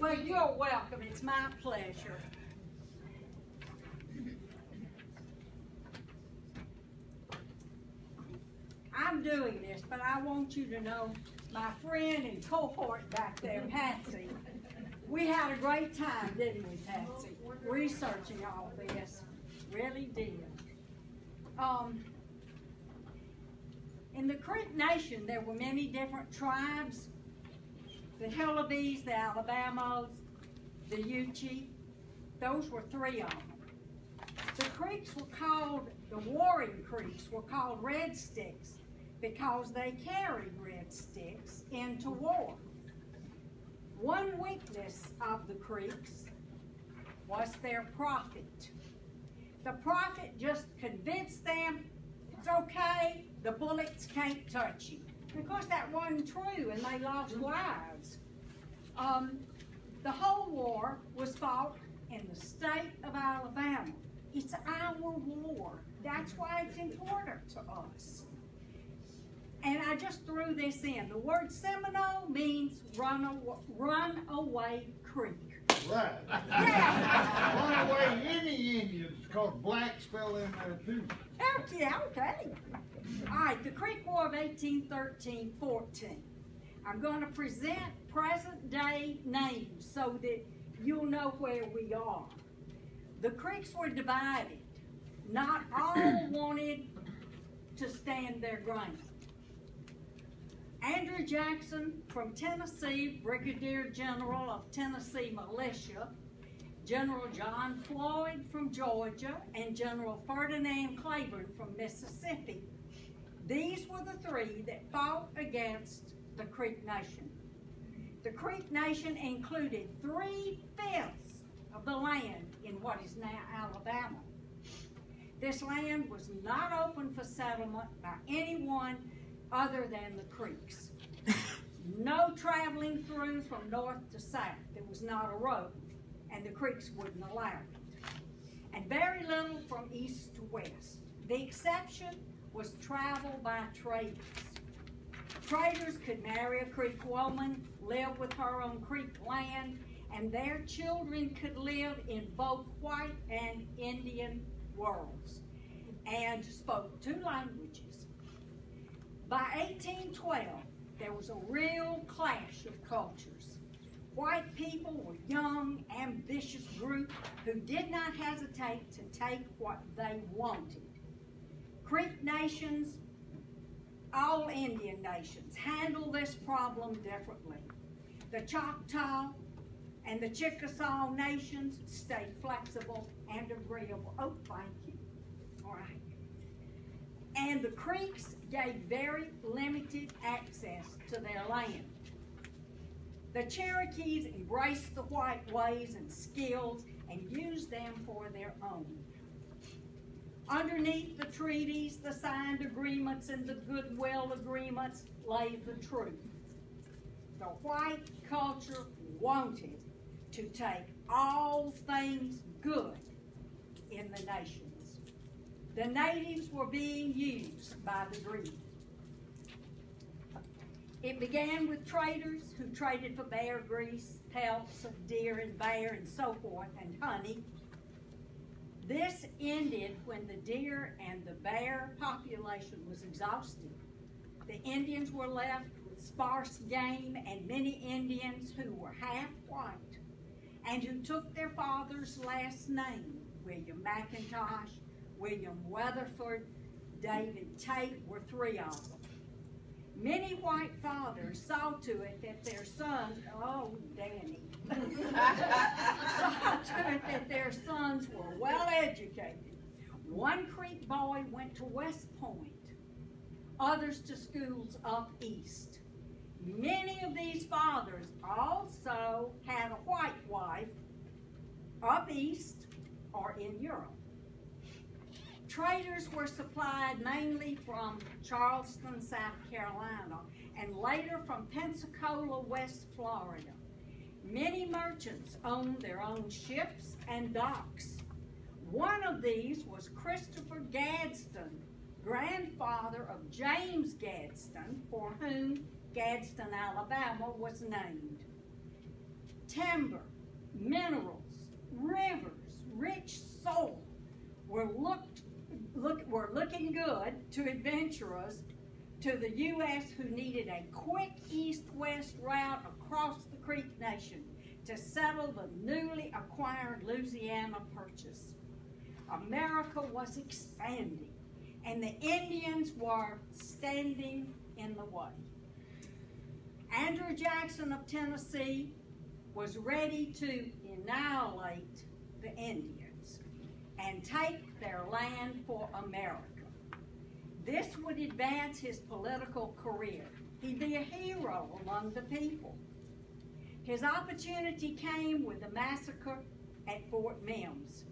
Well, you're welcome. It's my pleasure. I'm doing this, but I want you to know my friend and cohort back there, Patsy, we had a great time, didn't we, Patsy? Researching all this. Really did. In the Creek Nation, there were many different tribes. The Hillabys, the Alabamas, the Yuchi. Those were three of them. The Creeks were called, the warring Creeks were called Red Sticks because they carried red sticks into war. One weakness of the Creeks was their prophet. The prophet just convinced them, it's okay, the bullets can't touch you. Of course, that wasn't true, and they lost lives. The whole war was fought in the state of Alabama. It's our war. That's why it's important to us. And I just threw this in. The word Seminole means runaway creek. Right. Yeah. Runaway any Indians, because blacks fell in there too. Yeah, okay. All right, the Creek War of 1813-14. I'm going to present present-day names so that you'll know where we are. The Creeks were divided. Not all wanted to stand their ground. Andrew Jackson from Tennessee, Brigadier General of Tennessee Militia, General John Floyd from Georgia, and General Ferdinand Claiborne from Mississippi. These were the three that fought against the Creek Nation. The Creek Nation included 3/5 of the land in what is now Alabama. This land was not open for settlement by anyone other than the Creeks. No traveling through from north to south. There was not a road, and the Creeks wouldn't allow it. And very little from east to west. The exception was travel by traders. Traders could marry a Creek woman, live with her on Creek land, and their children could live in both white and Indian worlds, and spoke 2 languages. By 1812, there was a real clash of cultures. White people were a young, ambitious group who did not hesitate to take what they wanted. Creek nations, all Indian nations, handle this problem differently. The Choctaw and the Chickasaw nations stayed flexible and agreeable. Oh, thank you. All right. And the Creeks gave very limited access to their land. The Cherokees embraced the white ways and skills and used them for their own. Underneath the treaties, the signed agreements, and the goodwill agreements lay the truth. The white culture wanted to take all things good in the nations. The natives were being used by the greedy. It began with traders who traded for bear grease, pelts of deer and bear and so forth, and honey. This ended when the deer and the bear population was exhausted. The Indians were left with sparse game, and many Indians who were half white and who took their father's last name, William McIntosh, William Weatherford, David Tate, were 3 of them. Many white fathers saw to it that their sons, oh, Danny, saw to it that their sons were well educated. One Creek boy went to West Point, others to schools up east. Many of these fathers also had a white wife up east or in Europe. Traders were supplied mainly from Charleston, South Carolina, and later from Pensacola, West Florida. Many merchants owned their own ships and docks. One of these was Christopher Gadsden, grandfather of James Gadsden, for whom Gadsden, Alabama was named. timber, minerals, rivers, rich soil were looking good to adventurers to the U.S. who needed a quick east-west route across the Creek Nation to settle the newly acquired Louisiana Purchase. America was expanding, and the Indians were standing in the way. Andrew Jackson of Tennessee was ready to annihilate the Indians and take their land for America. This would advance his political career. He'd be a hero among the people. His opportunity came with the massacre at Fort Mims.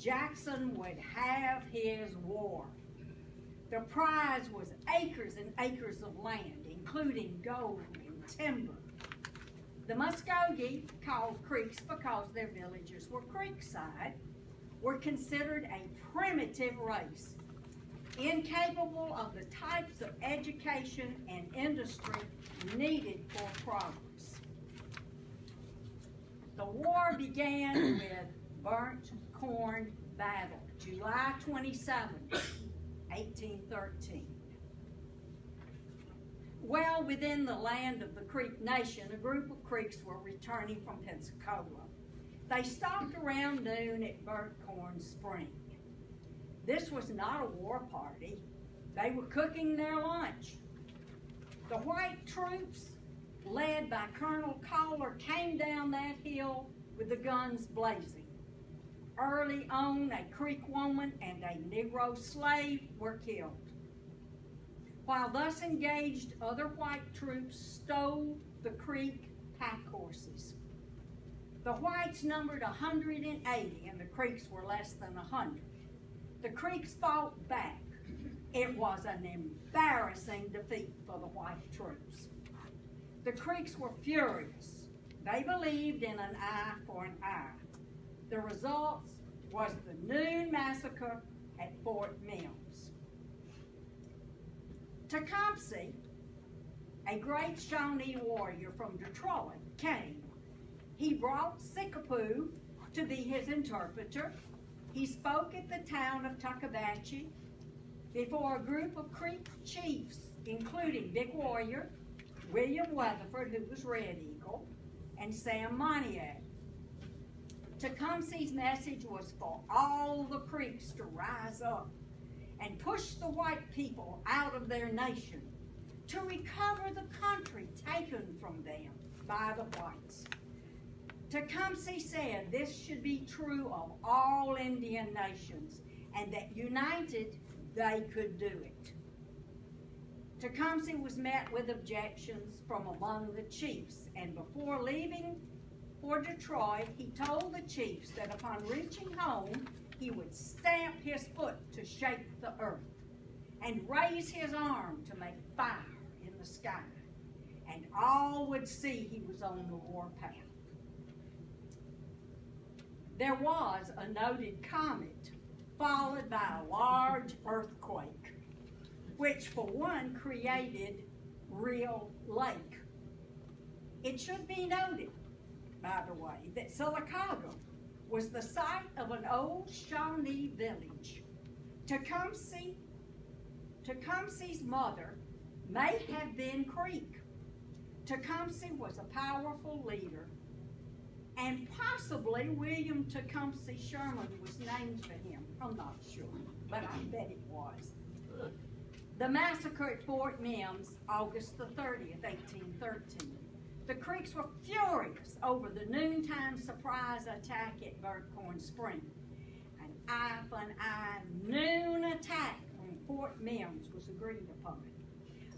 Jackson would have his war. The prize was acres and acres of land, including gold and timber. The Muskogee, called Creeks because their villages were creekside, were considered a primitive race, incapable of the types of education and industry needed for progress. The war began with Burnt Corn Battle, July 27, 1813. Well within the land of the Creek Nation, a group of Creeks were returning from Pensacola. They stopped around noon at Burnt Corn Spring. This was not a war party. They were cooking their lunch. The white troops, led by Colonel Collar, came down that hill with the guns blazing. Early on, a Creek woman and a Negro slave were killed. While thus engaged, other white troops stole the Creek pack horses. The whites numbered 180 and the Creeks were less than 100. The Creeks fought back. It was an embarrassing defeat for the white troops. The Creeks were furious. They believed in an eye for an eye. The result was the noon massacre at Fort Mims. Tecumseh, a great Shawnee warrior from Detroit, came. He brought Sickapoo to be his interpreter. He spoke at the town of Tuckabashie before a group of Creek chiefs, including Big Warrior, William Weatherford, who was Red Eagle, and Sam Pontiac. Tecumseh's message was for all the Creeks to rise up and push the white people out of their nation, to recover the country taken from them by the whites. Tecumseh said this should be true of all Indian nations, and that united they could do it. Tecumseh was met with objections from among the chiefs, and before leaving for Detroit, he told the chiefs that upon reaching home, he would stamp his foot to shake the earth and raise his arm to make fire in the sky, and all would see he was on the warpath. There was a noted comet followed by a large earthquake, which for one created Real Lake. It should be noted, by the way, that Sylacauga was the site of an old Shawnee village. Tecumseh's mother may have been Creek. Tecumseh was a powerful leader, and possibly William Tecumseh Sherman was named for him. I'm not sure, but I bet it was. The massacre at Fort Mims, August the 30th, 1813. The Creeks were furious over the noontime surprise attack at Burnt Corn Spring. An eye for an eye noon attack on Fort Mims was agreed upon.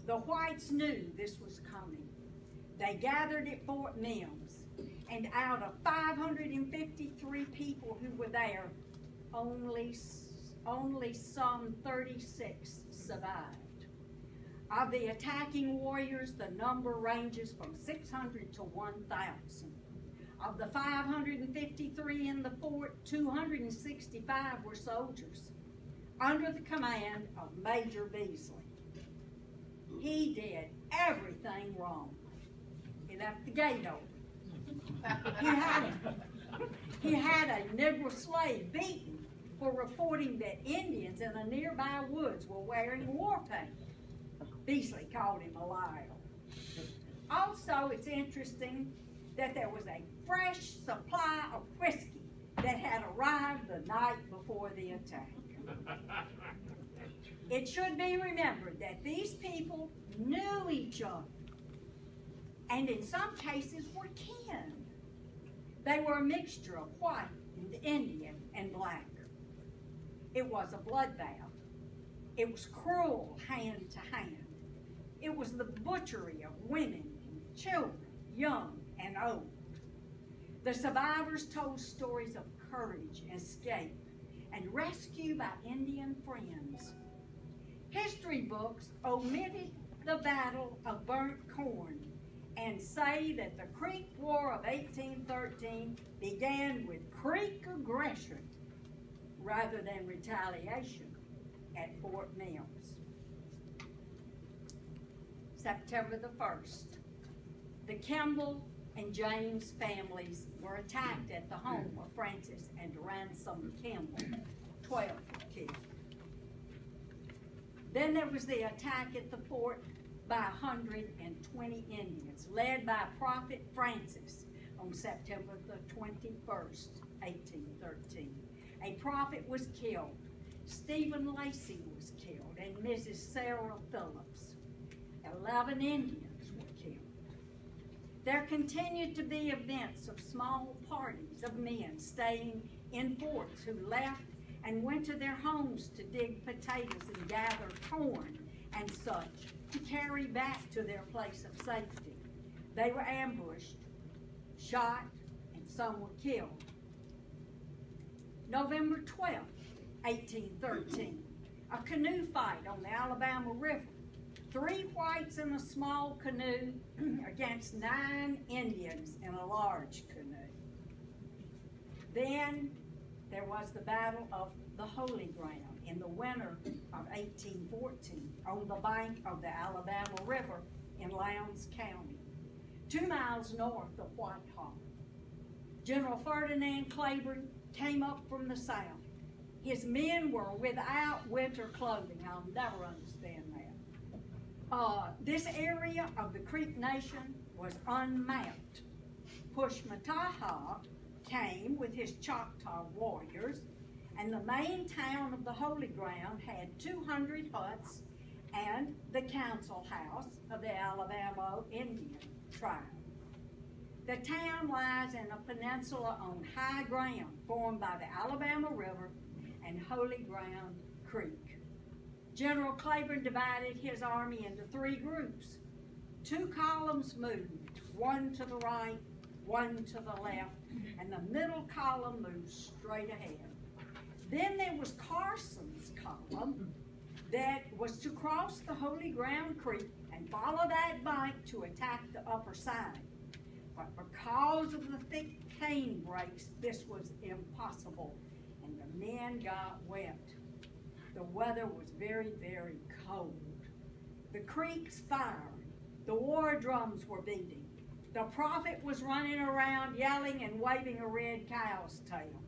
The whites knew this was coming. They gathered at Fort Mims, and out of 553 people who were there, only some 36 survived. Of the attacking warriors, the number ranges from 600 to 1,000. Of the 553 in the fort, 265 were soldiers under the command of Major Beasley. He did everything wrong. He left the gate open. He had a Negro slave beaten for reporting that Indians in a nearby woods were wearing war paint. Beasley called him a liar. Also, it's interesting that there was a fresh supply of whiskey that had arrived the night before the attack. It should be remembered that these people knew each other, and in some cases were kin. They were a mixture of white and Indian and black. It was a bloodbath. It was cruel hand to hand. It was the butchery of women and children, young and old. The survivors told stories of courage, escape, and rescue by Indian friends. History books omitted the Battle of Burnt Corn and say that the Creek War of 1813 began with Creek aggression rather than retaliation at Fort Mills. September the 1st, the Campbell and James families were attacked at the home of Francis and Ransom Campbell. 12 were killed. Then there was the attack at the fort by 120 Indians, led by Prophet Francis on September the 21st, 1813. A prophet was killed. Stephen Lacey was killed, and Mrs. Sarah Phillips. 11 Indians were killed. There continued to be events of small parties of men staying in forts who left and went to their homes to dig potatoes and gather corn and such to carry back to their place of safety. They were ambushed, shot, and some were killed. November 12, 1813, a canoe fight on the Alabama River. 3 whites in a small canoe against 9 Indians in a large canoe. Then there was the Battle of the Holy Ground in the winter of 1814 on the bank of the Alabama River in Lowndes County, 2 miles north of Whitehall. General Ferdinand Claiborne came up from the south. His men were without winter clothing. I'll never understand that. This area of the Creek Nation was unmapped. Pushmataha came with his Choctaw warriors, and the main town of the Holy Ground had 200 huts and the council house of the Alabama Indian tribe. The town lies in a peninsula on high ground formed by the Alabama River and Holy Ground Creek. General Claiborne divided his army into 3 groups. 2 columns moved, one to the right, one to the left, and the middle column moved straight ahead. Then there was Carson's column that was to cross the Holy Ground Creek and follow that bank to attack the upper side. But because of the thick cane brakes, this was impossible, and the men got wet. The weather was very, very cold. The creeks fired. The war drums were beating. The prophet was running around yelling and waving a red cow's tail.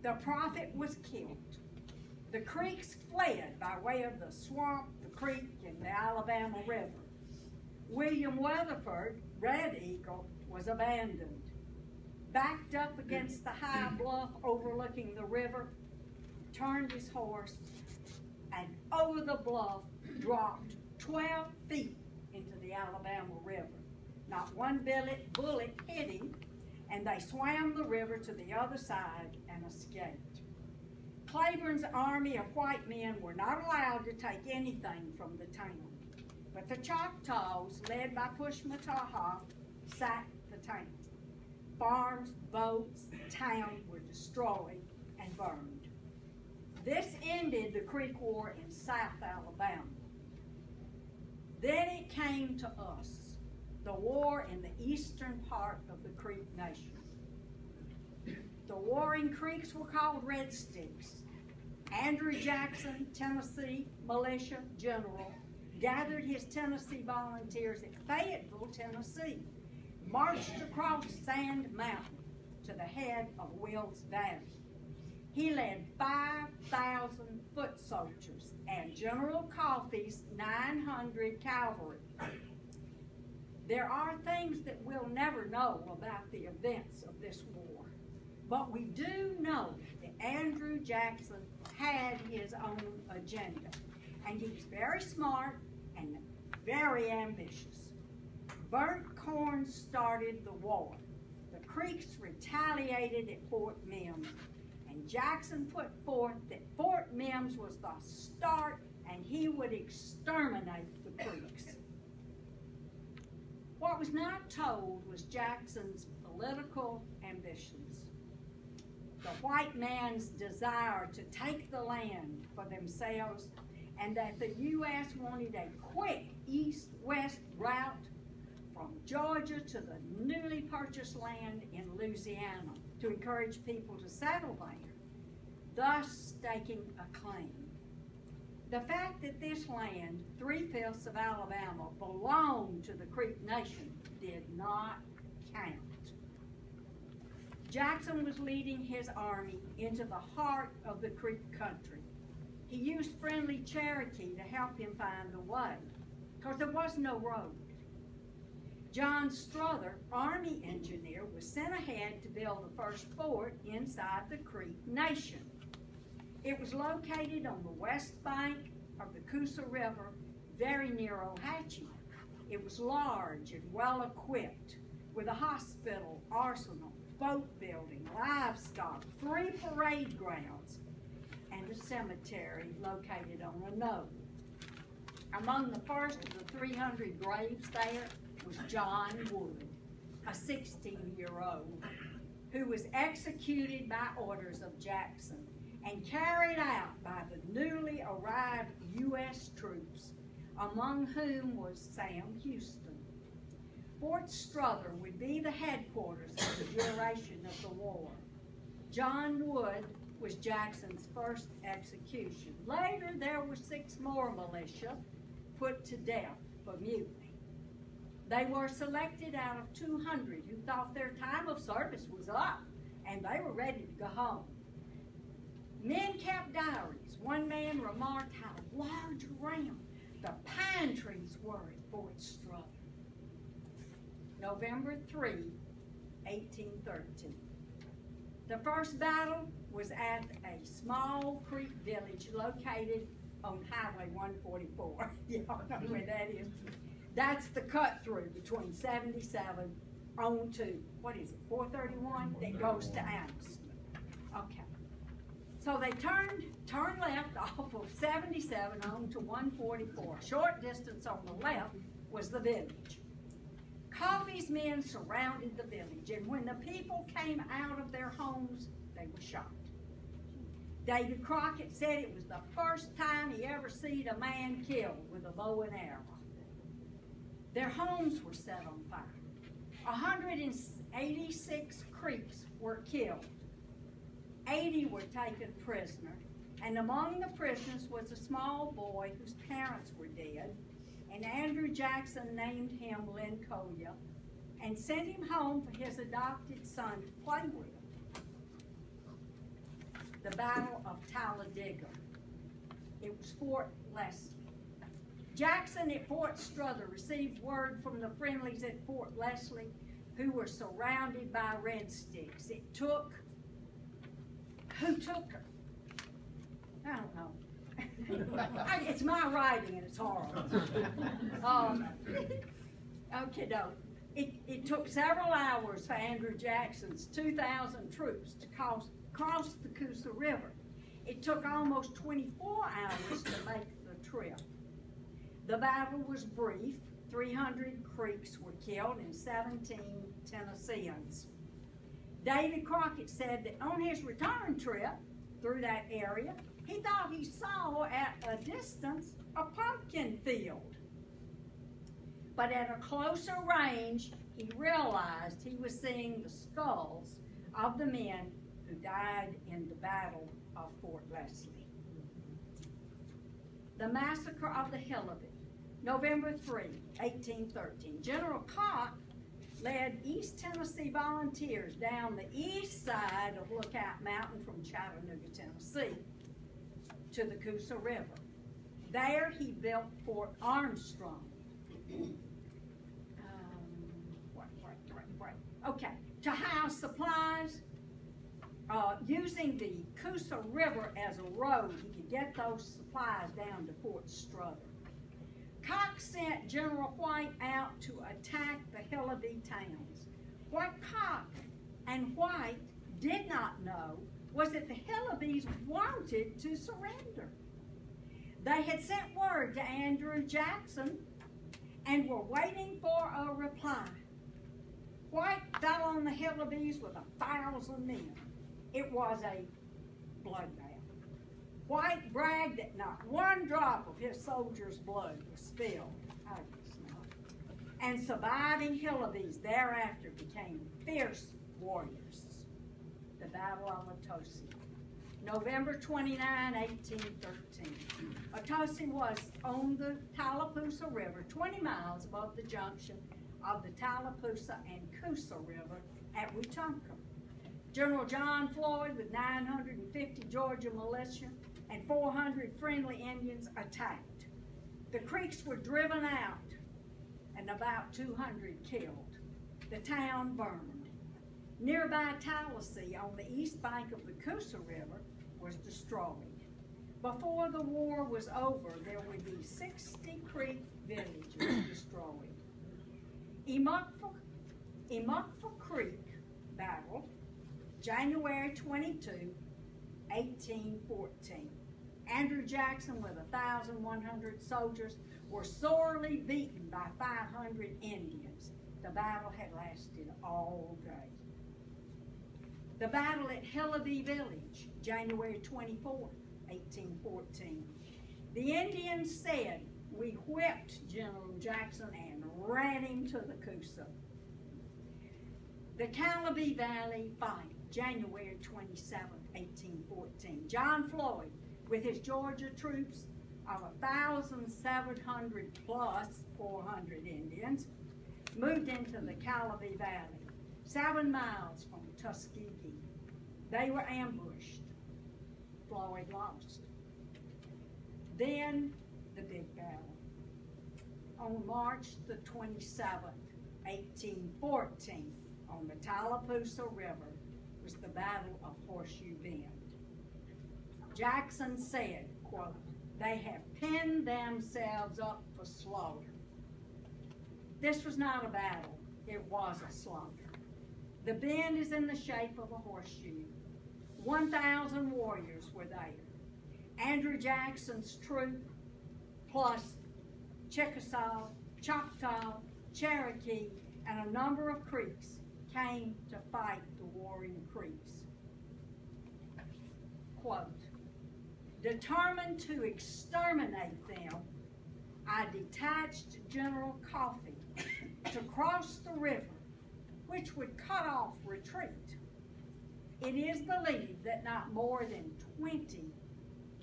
The prophet was killed. The creeks fled by way of the swamp, the creek, and the Alabama River. William Weatherford, Red Eagle, was abandoned. Backed up against the high bluff overlooking the river, turned his horse, and over the bluff dropped 12 feet into the Alabama River. Not one bullet hit him, and they swam the river to the other side and escaped. Claiborne's army of white men were not allowed to take anything from the town, but the Choctaws, led by Pushmataha, sacked the town. Farms, boats, town were destroyed and burned. This ended the Creek War in South Alabama. Then it came to us, the war in the eastern part of the Creek Nation. The warring Creeks were called Red Sticks. Andrew Jackson, Tennessee militia general, gathered his Tennessee volunteers at Fayetteville, Tennessee. marched across Sand Mountain to the head of Wills Valley. He led 5,000 foot soldiers and General Coffey's 900 cavalry. There are things that we'll never know about the events of this war, but we do know that Andrew Jackson had his own agenda, and he was very smart and very ambitious. Burnt Corn started the war. The Creeks retaliated at Fort Mims, and Jackson put forth that Fort Mims was the start and he would exterminate the Creeks. What was not told was Jackson's political ambitions. The white man's desire to take the land for themselves, and that the U.S. wanted a quick east-west route from Georgia to the newly purchased land in Louisiana to encourage people to settle there, thus staking a claim. The fact that this land, 3/5 of Alabama, belonged to the Creek Nation did not count. Jackson was leading his army into the heart of the Creek country. He used friendly Cherokee to help him find the way, because there was no road. John Strother, Army engineer, was sent ahead to build the first fort inside the Creek Nation. It was located on the west bank of the Coosa River, very near Ohatchee. It was large and well equipped with a hospital, arsenal, boat building, livestock, 3 parade grounds, and a cemetery located on a knoll. Among the first of the 300 graves there was John Wood, a 16-year-old, who was executed by orders of Jackson and carried out by the newly arrived U.S. troops, among whom was Sam Houston. Fort Strother would be the headquarters for the duration of the war. John Wood was Jackson's first execution. Later, there were 6 more militia put to death for mutiny. They were selected out of 200 who thought their time of service was up and they were ready to go home. Men kept diaries. One man remarked how large around the pine trees were at Fort Strother. November 3, 1813. The first battle was at a small creek village located on Highway 144. Y'all know where that is. That's the cut through between 77 on to, what is it, 431 that goes to Anderson. Okay. So they turned left off of 77 on to 144. A short distance on the left was the village. Coffey's men surrounded the village, and when the people came out of their homes, they were shot. David Crockett said it was the first time he ever seen a man killed with a bow and arrow. Their homes were set on fire. 186 Creeks were killed. 80 were taken prisoner, and among the prisoners was a small boy whose parents were dead, and Andrew Jackson named him Lincoln and sent him home for his adopted son to play with. The Battle of Talladega. It was Fort Leslie. Jackson at Fort Strother received word from the friendlies at Fort Leslie, who were surrounded by Red Sticks. Who took her? I don't know. It's my writing and it's horrible. Okay, no. It took several hours for Andrew Jackson's 2,000 troops to cross the Coosa River. It took almost 24 hours to make the trip. The battle was brief. 300 Creeks were killed and 17 Tennesseans. David Crockett said that on his return trip through that area, he thought he saw at a distance a pumpkin field. But at a closer range, he realized he was seeing the skulls of the men who died in the Battle of Fort Leslie. The Massacre of the Hillabee, November 3, 1813. General Cott led East Tennessee volunteers down the east side of Lookout Mountain from Chattanooga, Tennessee, to the Coosa River. There he built Fort Armstrong. Okay, to house supplies, using the Coosa River as a road, he could get those supplies down to Fort Strother. Cox sent General White out to attack the Hillabee towns. What Cox and White did not know was that the Hillabees wanted to surrender. They had sent word to Andrew Jackson and were waiting for a reply. White fell on the Hillabees with 1,000 men. It was a bloodbath. White bragged that not one drop of his soldiers' blood was spilled. I guess not. And surviving Hillabees thereafter became fierce warriors. The Battle of Etowah, November 29, 1813. Etowah was on the Tallapoosa River, 20 miles above the junction of the Tallapoosa and Coosa River at Wetumpka. General John Floyd with 950 Georgia militia and 400 friendly Indians attacked. The Creeks were driven out and about 200 killed. The town burned. Nearby Tallahassee on the east bank of the Coosa River was destroyed. Before the war was over, there would be 60 Creek villages destroyed. Emukfa Creek Battle, January 22, 1814. Andrew Jackson with 1,100 soldiers were sorely beaten by 500 Indians. The battle had lasted all day. The battle at Hillabee Village, January 24, 1814. The Indians said, "We whipped General Jackson and ran him to the Coosa." The Calaby Valley Fight, January 27, 1814. John Floyd, with his Georgia troops of 1,700 plus 400 Indians, moved into the Calaby Valley, 7 miles from Tuskegee. They were ambushed. Floyd lost. Then the big battle. On March the 27th, 1814, on the Tallapoosa River, was the Battle of Horseshoe Bend. Jackson said, quote, "They have pinned themselves up for slaughter." This was not a battle, it was a slaughter. The bend is in the shape of a horseshoe. 1,000 warriors were there. Andrew Jackson's troop, plus Chickasaw, Choctaw, Cherokee, and a number of Creeks came to fight the warring Creeks. Quote, "Determined to exterminate them, I detached General Coffee to cross the river, which would cut off retreat. It is believed that not more than 20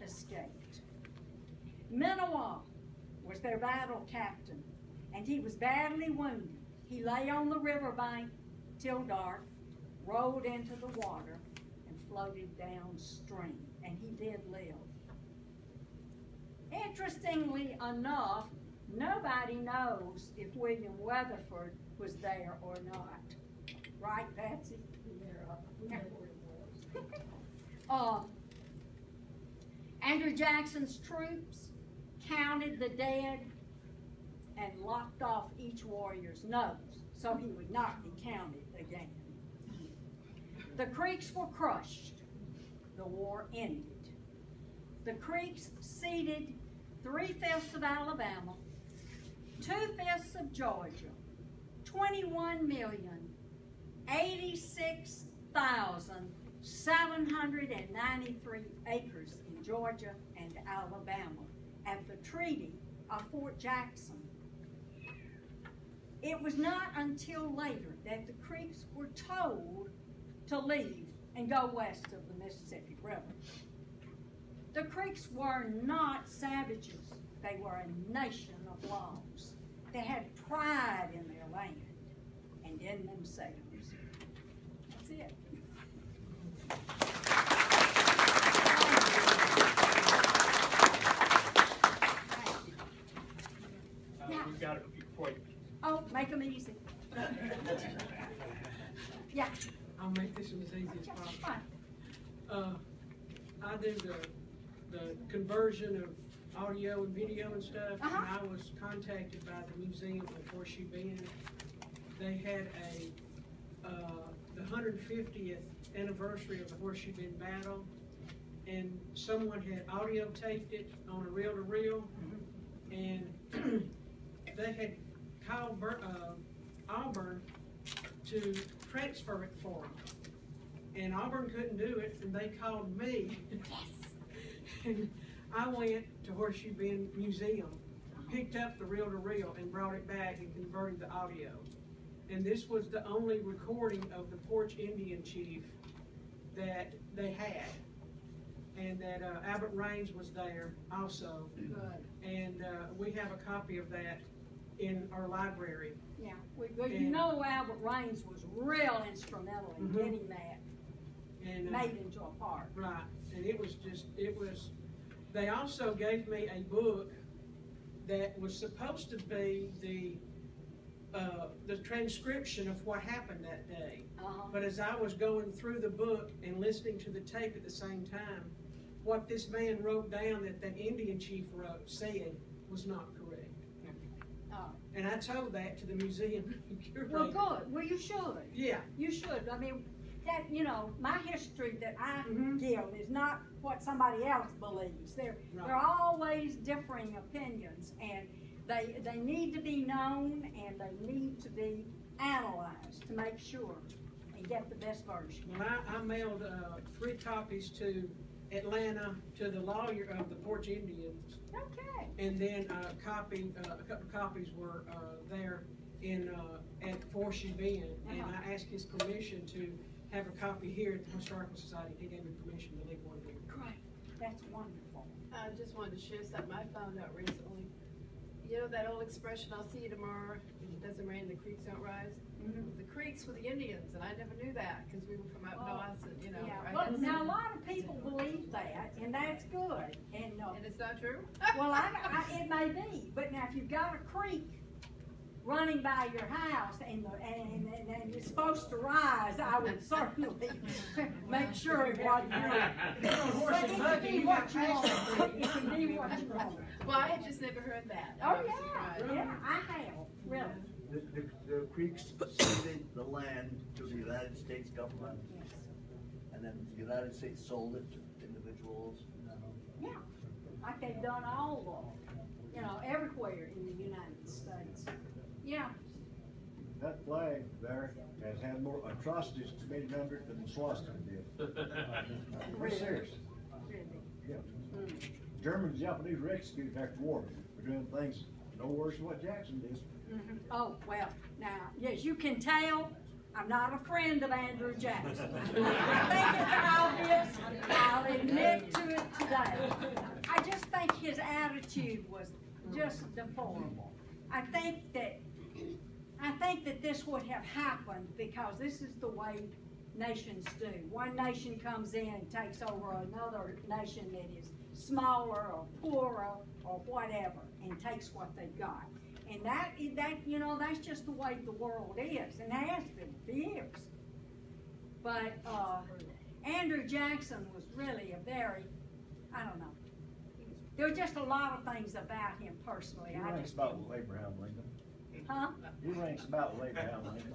escaped. Minowa was their battle captain, and he was badly wounded. He lay on the riverbank till dark, rolled into the water, and floated downstream, and he did live. Interestingly enough, nobody knows if William Weatherford was there or not. Right, Patsy? Yeah, we know where it was. Andrew Jackson's troops counted the dead and locked off each warrior's nose so he would not be counted again. The Creeks were crushed. The war ended. The Creeks ceded 3/5 of Alabama, 2/5 of Georgia, 21,086,793 acres in Georgia and Alabama at the Treaty of Fort Jackson. It was not until later that the Creeks were told to leave and go west of the Mississippi River. The Creeks were not savages. They were a nation of laws. They had pride in their land and in themselves. That's it. We've got a few questions. Oh, make them easy. Yeah. I'll make this one as easy as Fine. possible. I do the conversion of audio and video and stuff, and I was contacted by the museum of Horseshoe Bend. They had the 150th anniversary of the Horseshoe Bend battle, and someone had audio taped it on a reel-to-reel, and they had called Auburn to transfer it for them. And Auburn couldn't do it, and they called me. And I went to Horseshoe Bend Museum, picked up the reel-to-reel, and brought it back and converted the audio. And this was the only recording of the Porch Indian chief that they had. And that Albert Raines was there also. Good. And we have a copy of that in our library. Yeah, you know Albert Raines was real instrumental in getting that made into a park. Right, and they also gave me a book that was supposed to be the transcription of what happened that day. But as I was going through the book and listening to the tape at the same time, what this man wrote down that Indian chief said was not correct. And I told that to the museum curator. Well, good. Well, you should. Yeah. You should. I mean, that, my history that I give is not what somebody else believes. There are always differing opinions, and they need to be known, and they need to be analyzed to make sure and get the best version. Well, I mailed 3 copies to Atlanta to the lawyer of the Porch Indians. Okay. And then a couple of copies were there at Horseshoe Bend, and I asked his permission to have a copy here at the Historical Society. He gave me permission to leave one here. Great. That's wonderful. I just wanted to share something I found out recently. You know that old expression, "I'll see you tomorrow, if it doesn't rain, the creeks don't rise"? The creeks were the Indians, and I never knew that, because we were from up north, and, Yeah. right? Well, now, a lot of people believe that, and that's good. And it's not true? well, it may be, but now if you've got a creek running by your house and it's supposed to rise, I would certainly make sure it wasn't. But it can be what you want. It can be what you want. Well, I had just never heard that. Oh, yeah, I have, really. The creeks ceded the land to the United States government, Yes. and then the United States sold it to individuals. Yeah, like they've done all everywhere in the United States. Yeah. That flag there has had more atrocities committed under it than the swastika did. We're serious. Really. Yeah. Germans and Japanese were executed after the war for doing things no worse than what Jackson did. Oh, well, now, yes, you can tell I'm not a friend of Andrew Jackson. I think it's obvious. I'll admit to it today. I just think his attitude was just deplorable. I think that this would have happened because this is the way nations do. One nation comes in and takes over another nation that is smaller or poorer or whatever and takes what they've got. And that's just the way the world is and has been for years. But Andrew Jackson was really a very, I don't know. There were just a lot of things about him personally. He ranks about with Abraham Lincoln. Huh? He ranks about with Abraham Lincoln.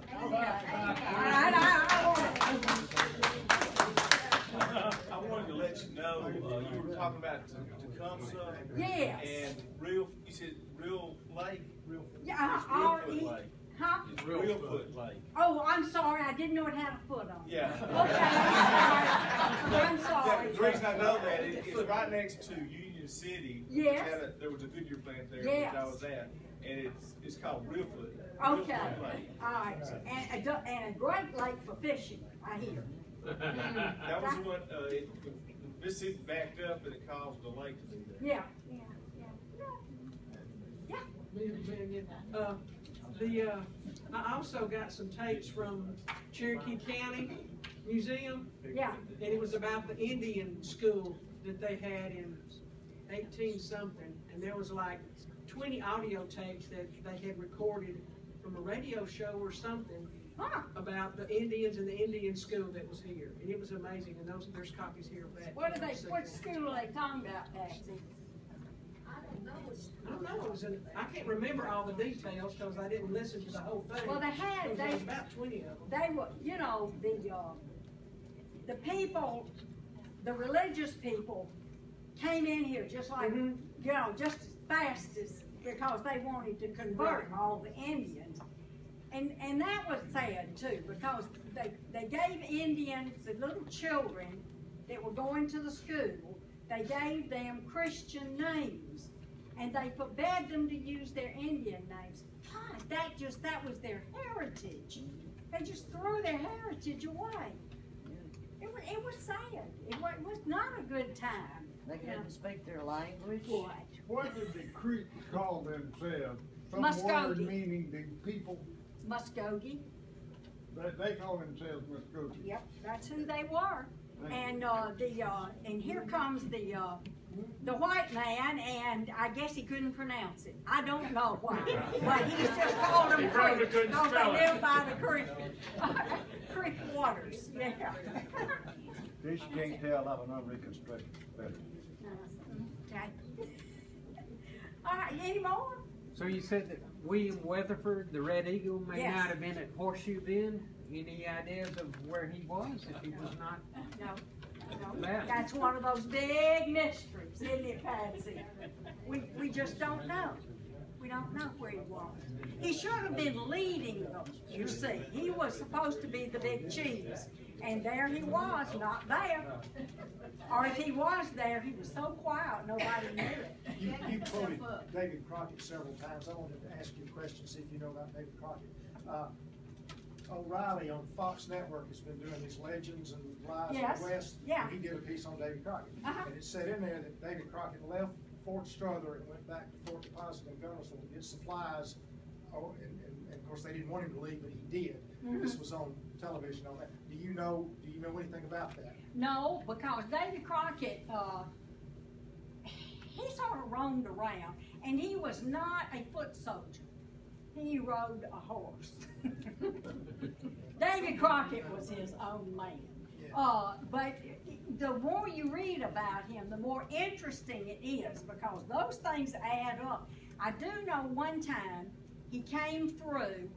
I wanted to let you know, you were talking about Tecumseh. Yes. And you said Real Lake? Yeah, It's Reelfoot Lake. Huh? It's Reelfoot Lake. Oh, I'm sorry. I didn't know it had a foot on it. Yeah. Okay, I'm sorry. Yeah, the reason I know that, it's right next to Union City. Yes. There was a Goodyear plant there, Yes. which I was at, and it's called Reelfoot. Okay. Reelfoot Lake. All right. And a great lake for fishing, I hear. That was what, Mississippi backed up and it caused the lake to be there. Yeah. I also got some tapes from Cherokee County Museum. Yeah. And it was about the Indian school that they had in 18-something. And there was like 20 audio tapes that they had recorded from a radio show or something about the Indians and the Indian school that was here. And it was amazing. And there's copies here of that. What school are they talking about, Patsy? I don't know. I can't remember all the details because I didn't listen to the whole thing. Well, There was about 20 of them. They were, you know, the people, the religious people came in here just like, you know, just as fast as, because they wanted to convert all the Indians. And that was sad too, because they gave Indians, the little children that were going to the school, they gave them Christian names. And they forbade them to use their Indian names. God, that was their heritage. They just threw their heritage away. It was sad. It was not a good time. They couldn't speak their language. Boy. What did the Creek call themselves? Some Muskogee. word meaning the people, Muskogee. they call themselves Muskogee. Yep, that's who they were. And and here comes the white man, and I guess he couldn't pronounce it. I don't know why, but he just called them probably Creek couldn't because they spell it. live by the creek, creek waters. Yeah. Fish you can't tell of an unreconstructed feather. Okay. All right, any more? So you said that William Weatherford, the Red Eagle, may Yes. not have been at Horseshoe Bend? Any ideas of where he was if he was not? No. That. That's one of those big mysteries, isn't it, Patsy? We just don't know. We don't know where he was. He should have been leading them, you see. He was supposed to be the big cheese, and there he was, not there. Or if he was there, he was so quiet, nobody knew it. You quoted David Crockett several times. I wanted to ask you a question, see if you know about David Crockett. O'Reilly on Fox Network has been doing these Legends and Lies Yes, of the West. yeah. And he did a piece on David Crockett. Uh-huh. And it said in there that David Crockett left Fort Strother and went back to Fort Deposit in Gunnersville to get supplies. Oh, and of course they didn't want him to leave, but he did. This was on television on that. Do you know anything about that? No, because David Crockett, he sort of roamed around, and he was not a foot soldier. He rode a horse. David Crockett was his own man. But the more you read about him, the more interesting it is, because those things add up. I do know one time he came through,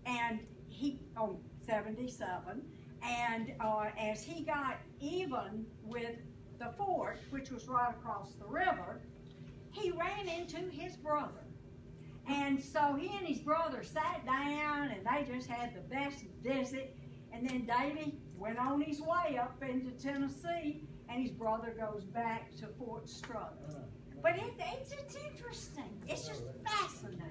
and he, on 77, and as he got even with the fort, which was right across the river, he ran into his brother. And so he and his brother sat down, and they just had the best visit. And then Davy went on his way up into Tennessee, and his brother goes back to Fort Strother. But it's interesting. It's just fascinating.